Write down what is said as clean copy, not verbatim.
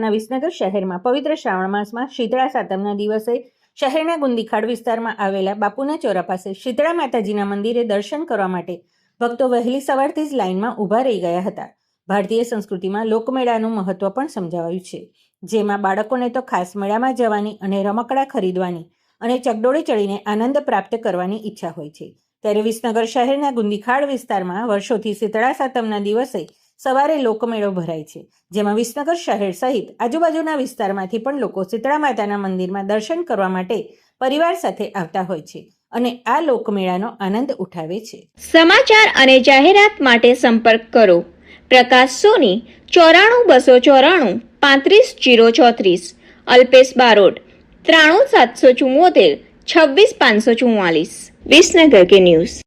બનાસકાંઠાના વિસનગર શહેરમાં પવિત્ર શ્રાવણ માસમાં શીતળા સાતમના દિવસે શહેરના ગુંદીખાડ વિસ્તારમાં આવેલા બાપુના ચોરા પાસે શીતળા માતાજીના મંદિરે દર્શન કરવા માટે ભક્તો વહેલી સવારથી જ લાઇનમાં ઊભા રહી ગયા હતા. ભારતીય સંસ્કૃતિમાં લોકમેળાનું મહત્વ પણ સમજાવાયું છે, જેમાં બાળકોને તો ખાસ મેળામાં જવાની અને રમકડા ખરીદવાની અને ચકડોળે ચડીને આનંદ પ્રાપ્ત કરવાની ઈચ્છા હોય છે. ત્યારે વિસનગર શહેરના ગુંદીખાડ વિસ્તારમાં વર્ષોથી શીતળા સાતમના દિવસે સવારે લોકમેળો ભરાય છે, જેમાં વિસનગર શહેર સહિત આજુબાજુના વિસ્તારમાંથી પણ લોકો શીતળા માતાના મંદિરમાં દર્શન કરવા માટે પરિવાર સાથે આવતા હોય છે અને આ લોકમેળાનો આનંદ ઉઠાવે છે. સમાચાર અને જાહેરાત માટે સંપર્ક કરો પ્રકાશ સોની 94 294 35 034, અલ્પેશ બારોટ 93 774 26 544. વિસનગર કે ન્યૂઝ.